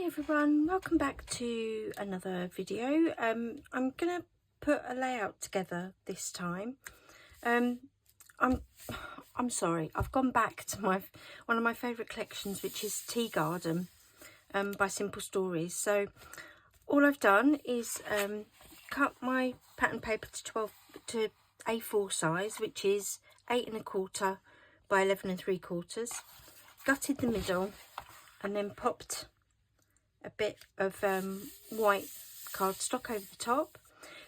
Hi everyone, welcome back to another video. I'm gonna put a layout together this time. I'm sorry, I've gone back to one of my favourite collections, which is Tea Garden by Simple Stories. So all I've done is cut my pattern paper to A4 size, which is 8 1/4 by 11 3/4, gutted the middle and then popped a bit of white cardstock over the top.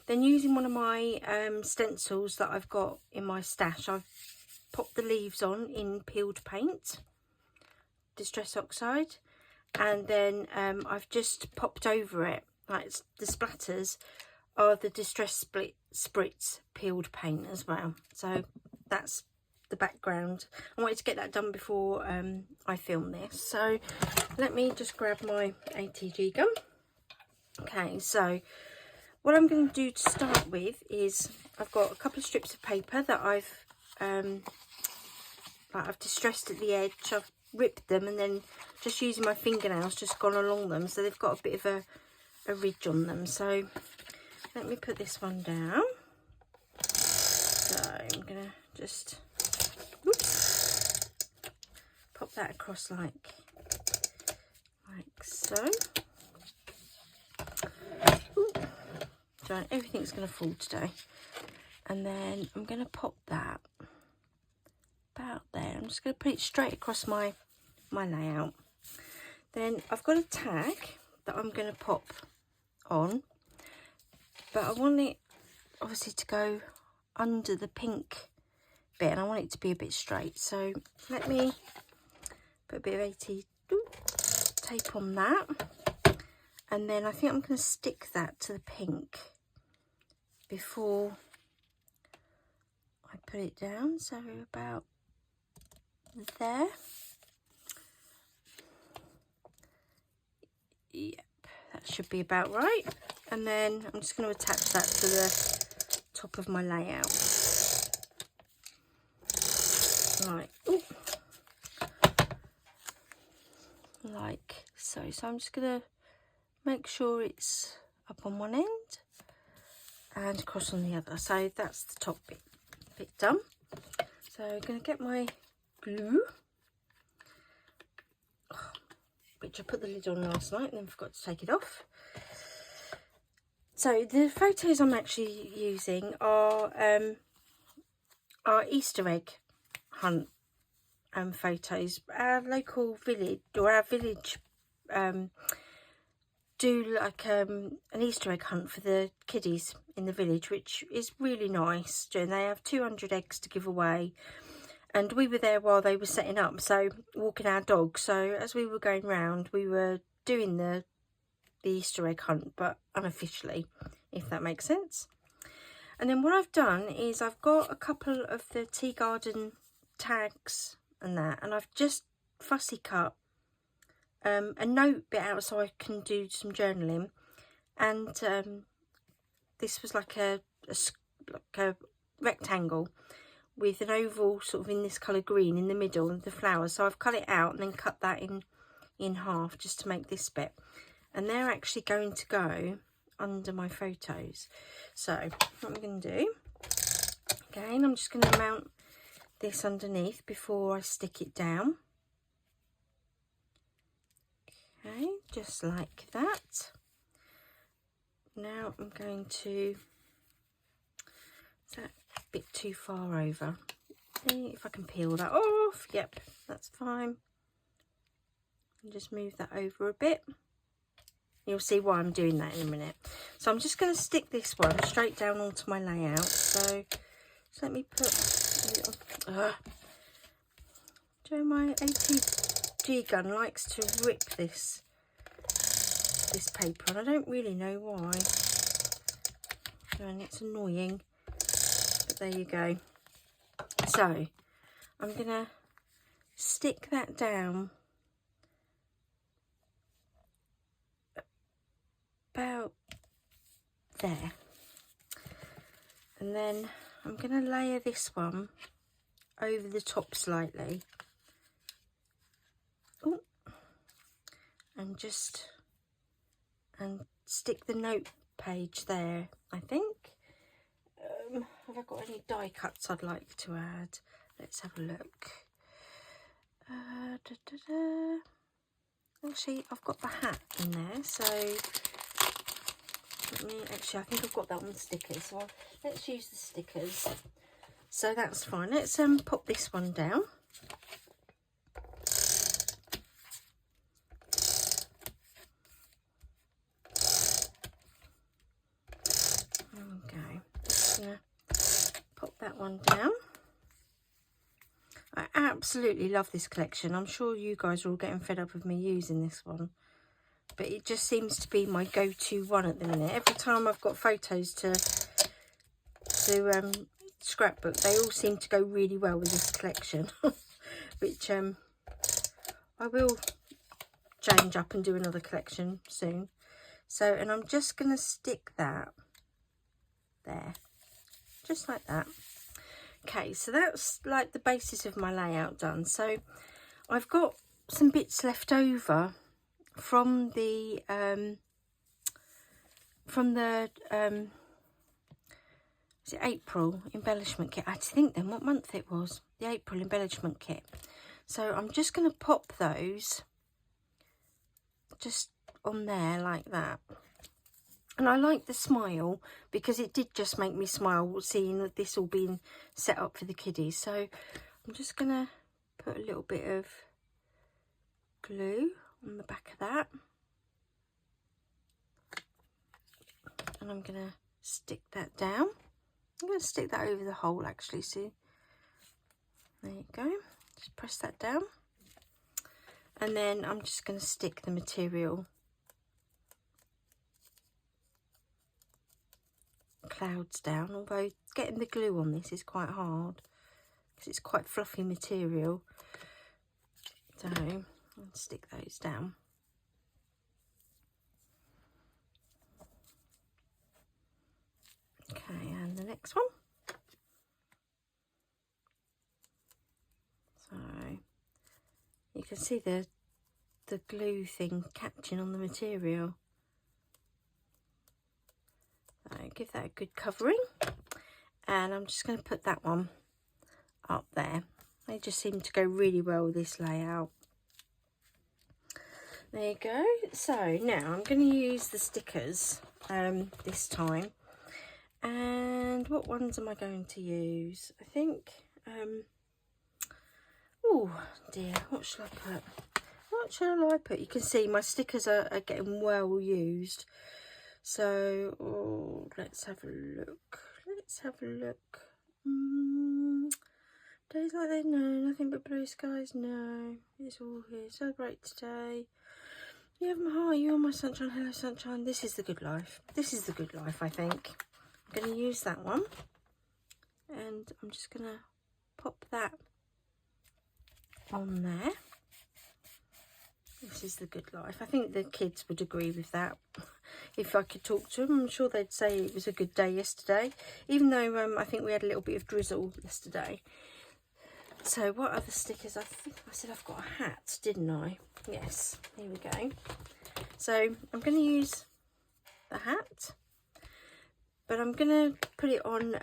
Then using one of my stencils that I've got in my stash, I've popped the leaves on in peeled paint, Distress Oxide, and then I've just popped over it, like the splatters are the Distress Spritz peeled paint as well. So that's the background. I wanted to get that done before I film this, so let me just grab my ATG gun. Okay, so what I'm going to do to start with is I've got a couple of strips of paper that I've distressed at the edge. I've ripped them and then just using my fingernails just gone along them, so they've got a bit of a ridge on them. So let me put this one down. So I'm gonna just pop that across like so. So everything's going to fall today, and then I'm going to pop that about there. I'm just going to put it straight across my layout. Then I've got a tag that I'm going to pop on, but I want it obviously to go under the pink bit, and I want it to be a bit straight. So let me put a bit of AT tape on that, and then I think I'm going to stick that to the pink before I put it down, so about there. Yep, that should be about right. And then I'm just going to attach that to the top of my layout. Right, ooh. Like so. So I'm just going to make sure it's up on one end and across on the other. So that's the top bit done. So I'm going to get my glue, which I put the lid on last night and then forgot to take it off. So the photos I'm actually using are Easter egg hunt photos. Our local village, or our village, do like an Easter egg hunt for the kiddies in the village, which is really nice. And they have 200 eggs to give away, and we were there while they were setting up, so walking our dog. So as we were going round, we were doing the Easter egg hunt, but unofficially, if that makes sense. And then what I've done is I've got a couple of the Tea Garden tags and that, and I've just fussy cut a note bit out so I can do some journaling. And this was like a rectangle with an oval sort of in this colour green in the middle of the flower. So I've cut it out and then cut that in half just to make this bit. And they're actually going to go under my photos. So what I'm going to do, again, I'm just going to mount this underneath before I stick it down. Okay, just like that. Now I'm going to, is that a bit too far over? If I can peel that off, yep, that's fine. And just move that over a bit. You'll see why I'm doing that in a minute. So I'm just going to stick this one straight down onto my layout. So let me put a little, Joe, my ATG gun likes to rip this paper, and I don't really know why, and it's annoying, but there you go. So I'm gonna stick that down about there, and then I'm gonna layer this one over the top slightly. Ooh. And just and stick the note page there, I think. Have I got any die cuts I'd like to add? Let's have a look. Actually, I've got the hat in there, so actually I think I've got that on the stickers, so let's use the stickers. So that's fine. Let's pop this one down. Okay, just gonna pop that one down. I absolutely love this collection. I'm sure you guys are all getting fed up of me using this one, but it just seems to be my go-to one at the minute. Every time I've got photos to scrapbook, they all seem to go really well with this collection, which I will change up and do another collection soon. So, and I'm just going to stick that there, just like that. Okay, so that's like the basis of my layout done. So I've got some bits left over from the is it April embellishment kit? I had to think then what month it was. The April embellishment kit. So I'm just going to pop those just on there like that. And I like the smile because it did just make me smile seeing this all being set up for the kiddies. So I'm just going to put a little bit of glue on the back of that. And I'm going to stick that down. I'm going to stick that over the hole actually, see? There you go. Just press that down. And then I'm just going to stick the material clouds down, although getting the glue on this is quite hard because it's quite fluffy material. So I'll stick those down. Okay, and the next one. So you can see the glue thing catching on the material. So give that a good covering, and I'm just going to put that one up there. They just seem to go really well with this layout. There you go. So now I'm going to use the stickers this time. And what ones am I going to use? I think, oh dear, what shall I put? What shall I put? You can see my stickers are getting well used. So, oh, let's have a look. Let's have a look. Days like this, no, nothing but blue skies, no. It's all here. Celebrate today. You have my heart, you are my sunshine, hello sunshine. This is the good life. This is the good life, I think. I'm going to use that one. And I'm just going to pop that on there. This is the good life. I think the kids would agree with that. If I could talk to them, I'm sure they'd say it was a good day yesterday. Even though I think we had a little bit of drizzle yesterday. So what other stickers? I think I said I've got a hat, didn't I? Yes, here we go. So I'm going to use the hat, but I'm going to put it on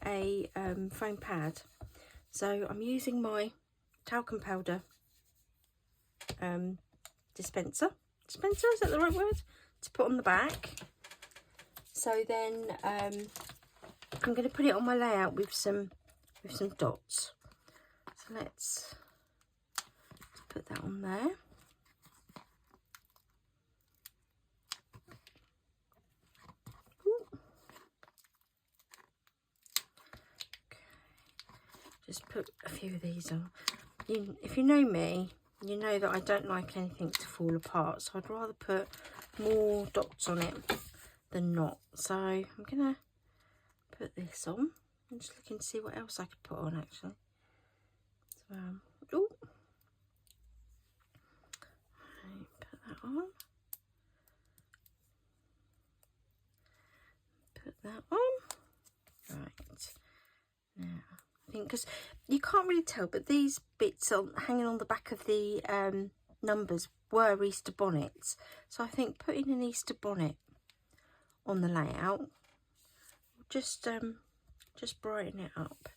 a foam pad. So I'm using my talcum powder dispenser, is that the right word, to put on the back. So then I'm going to put it on my layout with some dots. So let's put that on there. Ooh. Okay. Just put a few of these on. If you know me, you know that I don't like anything to fall apart, so I'd rather put more dots on it than not. So I'm gonna put this on. I'm just looking to see what else I could put on actually. So ooh. Right, put that on. Put that on. Right. Now I think, because you can't really tell, but these bits are hanging on the back of the numbers were Easter bonnets. So I think putting an Easter bonnet on the layout will just brighten it up.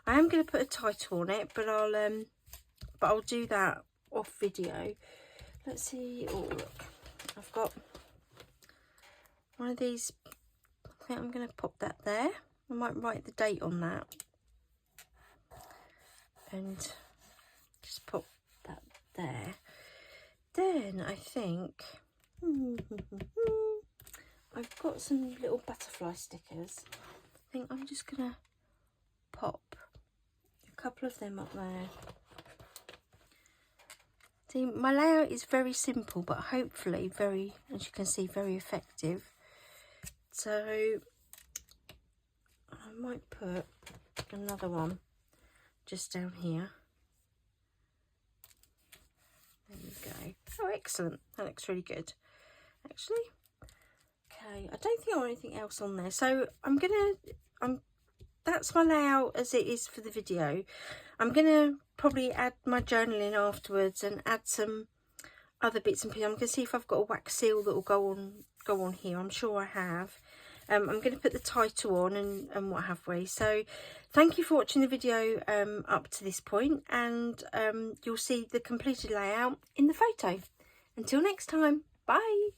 I am going to put a title on it, but I'll do that off video. Let's see. Oh look, I've got one of these. I think I'm going to pop that there. I might write the date on that and just pop that there. Then I think I've got some little butterfly stickers. I think I'm just going to pop a couple of them up there. See, my layout is very simple, but hopefully very, as you can see, very effective. So I might put another one just down here. There we go. Oh, excellent. That looks really good, actually. Okay, I don't think I want anything else on there. So that's my layout as it is for the video. I'm gonna probably add my journaling afterwards and add some other bits and pieces. I'm gonna see if I've got a wax seal that will go on here. I'm sure I have. I'm going to put the title on and what have we. So thank you for watching the video up to this point, and you'll see the completed layout in the photo. Until next time, bye.